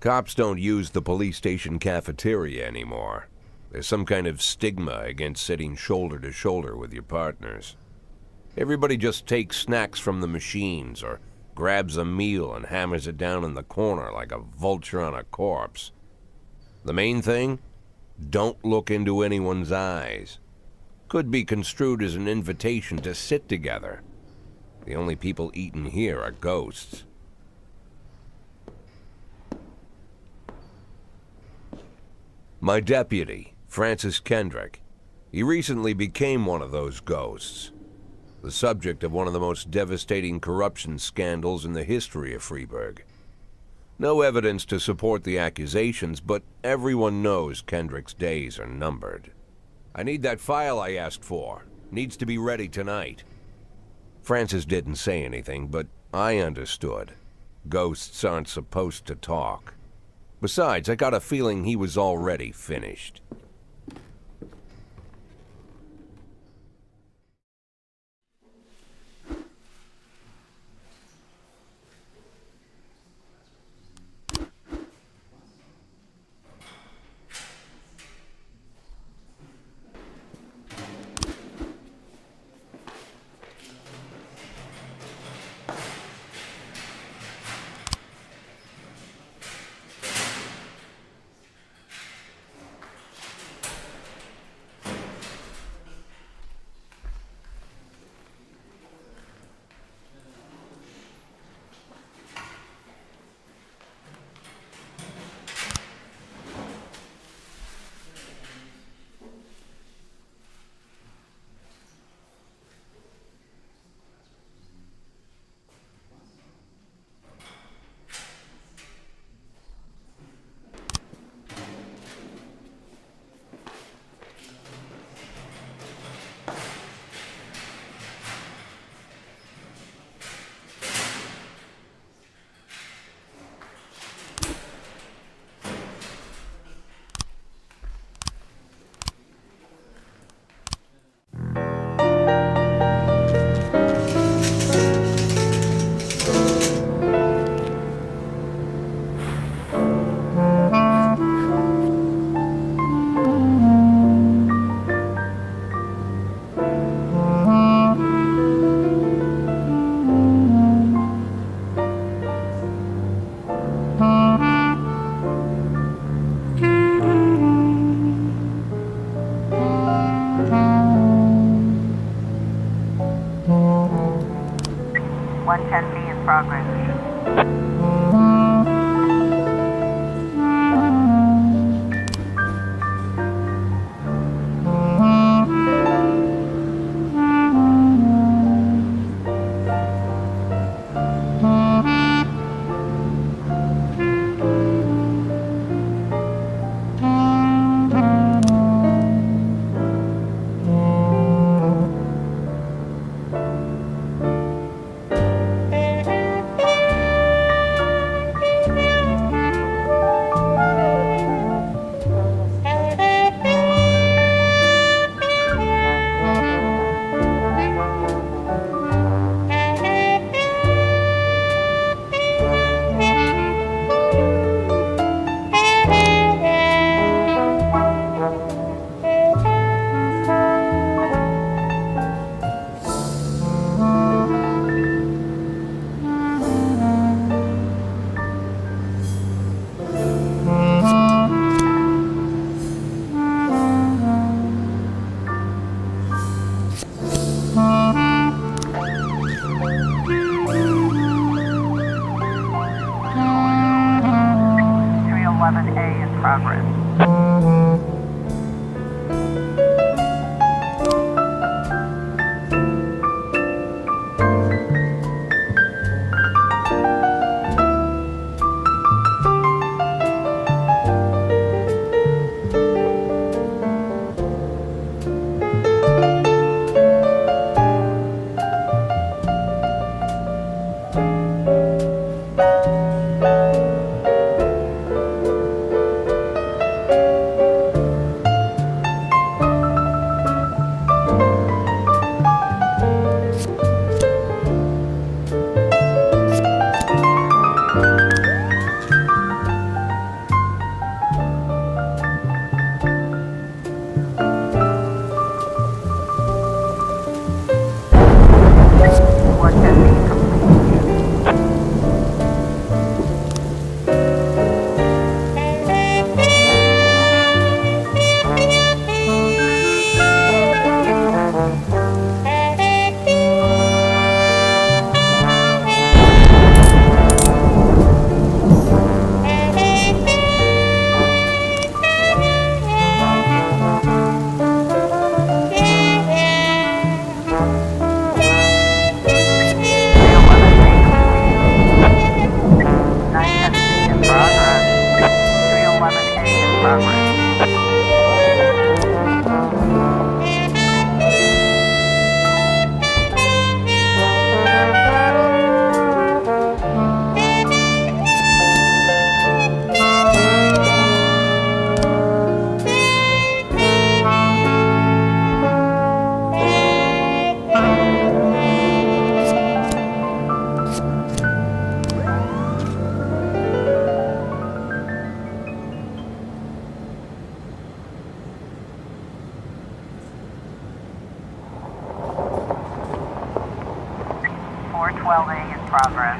Cops don't use the police station cafeteria anymore. There's some kind of stigma against sitting shoulder to shoulder with your partners. Everybody just takes snacks from the machines or grabs a meal and hammers it down in the corner like a vulture on a corpse. The main thing? Don't look into anyone's eyes. Could be construed as an invitation to sit together. The only people eating here are ghosts. My deputy, Francis Kendrick. He recently became one of those ghosts. The subject of one of the most devastating corruption scandals in the history of Freeburg. No evidence to support the accusations, but everyone knows Kendrick's days are numbered. I need that file I asked for. Needs to be ready tonight. Francis didn't say anything, but I understood. Ghosts aren't supposed to talk. Besides, I got a feeling he was already finished. 412A in progress.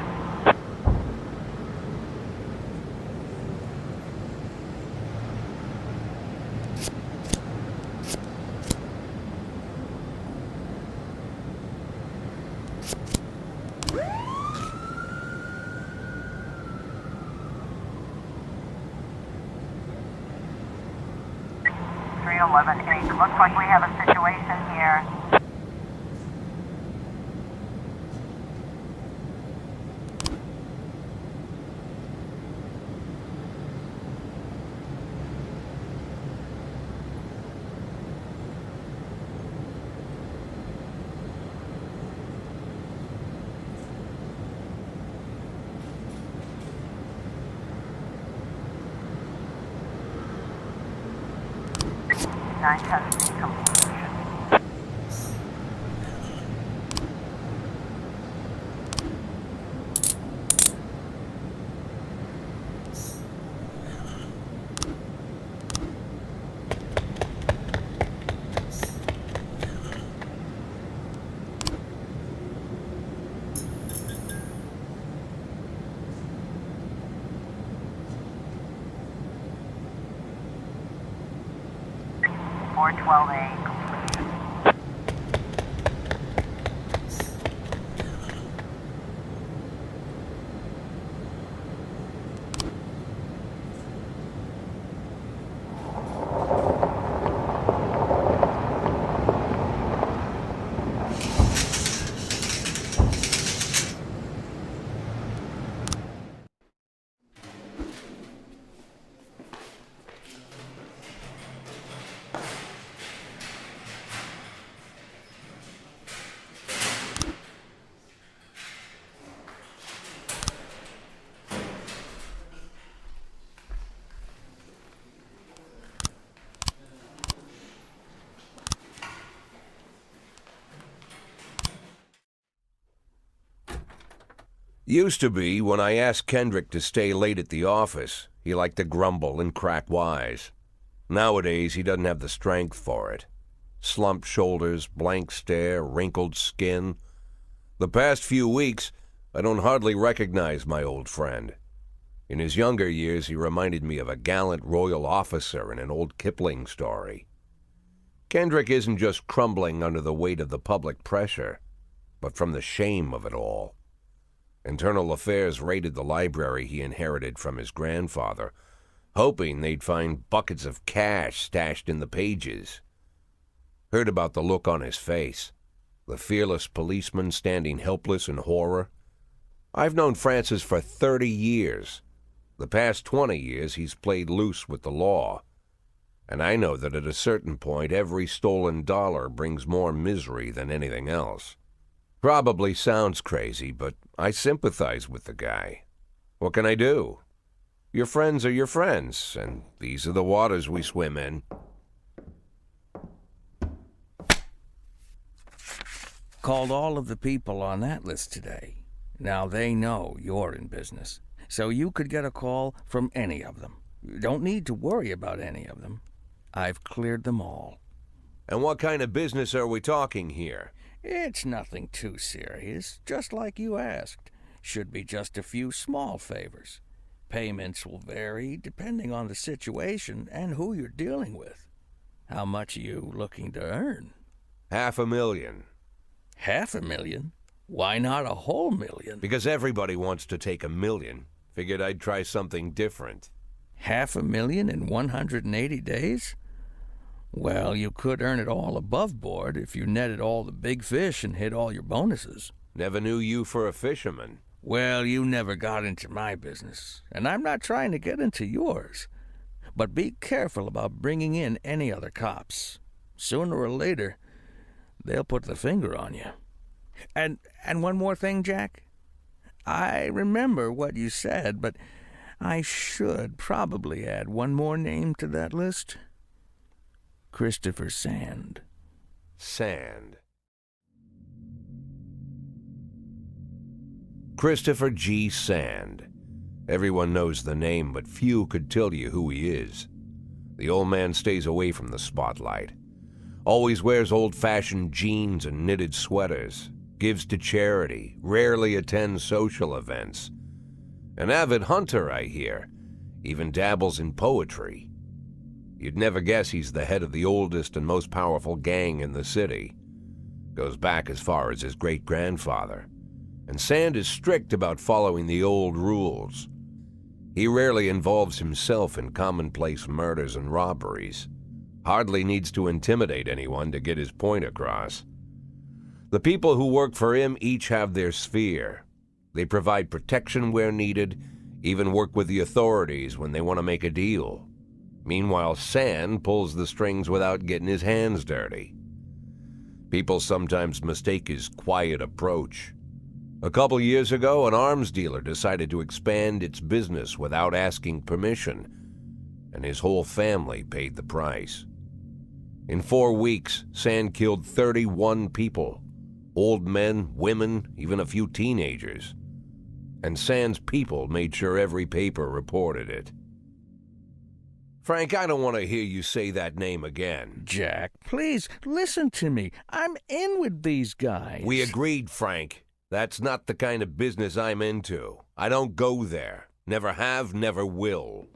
Looks like we have a situation here. Night-Dono conclusion. Or 12A completion. Used to be, when I asked Kendrick to stay late at the office, he liked to grumble and crack wise. Nowadays, he doesn't have the strength for it. Slumped shoulders, blank stare, wrinkled skin. The past few weeks, I don't hardly recognize my old friend. In his younger years, he reminded me of a gallant royal officer in an old Kipling story. Kendrick isn't just crumbling under the weight of the public pressure, but from the shame of it all. Internal Affairs raided the library he inherited from his grandfather, hoping they'd find buckets of cash stashed in the pages. Heard about the look on his face, the fearless policeman standing helpless in horror. I've known Francis for 30 years. The past 20 years he's played loose with the law. And I know that at a certain point every stolen dollar brings more misery than anything else. Probably sounds crazy, but I sympathize with the guy. What can I do? Your friends are your friends, and these are the waters we swim in. Called all of the people on that list today. Now they know you're in business, so you could get a call from any of them. You don't need to worry about any of them. I've cleared them all. And what kind of business are we talking here? It's nothing too serious, just like you asked. Should be just a few small favors. Payments will vary depending on the situation and who you're dealing with. How much are you looking to earn? $500,000. $500,000? Why not a whole million? Because everybody wants to take $1 million. Figured I'd try something different. $500,000 in 180 days? Well, you could earn it all above board if you netted all the big fish and hit all your bonuses. Never knew you for a fisherman. Well, you never got into my business, and I'm not trying to get into yours. But be careful about bringing in any other cops. Sooner or later, they'll put the finger on you. And one more thing, Jack. I remember what you said, but I should probably add one more name to that list. Christopher Sand. Sand. Christopher G. Sand. Everyone knows the name, but few could tell you who he is. The old man stays away from the spotlight. Always wears old-fashioned jeans and knitted sweaters. gives to charity, rarely attends social events. An avid hunter, I hear, even dabbles in poetry. You'd never guess he's the head of the oldest and most powerful gang in the city. Goes back as far as his great-grandfather. And Sand is strict about following the old rules. He rarely involves himself in commonplace murders and robberies. Hardly needs to intimidate anyone to get his point across. The people who work for him each have their sphere. They provide protection where needed, even work with the authorities when they want to make a deal. Meanwhile, Sand pulls the strings without getting his hands dirty. People sometimes mistake his quiet approach. A couple years ago, an arms dealer decided to expand its business without asking permission, and his whole family paid the price. In 4 weeks, Sand killed 31 people. Old men, women, even a few teenagers. And Sand's people made sure every paper reported it. Frank, I don't want to hear you say that name again. Jack, please, listen to me. I'm in with these guys. We agreed, Frank. That's not the kind of business I'm into. I don't go there. Never have, never will.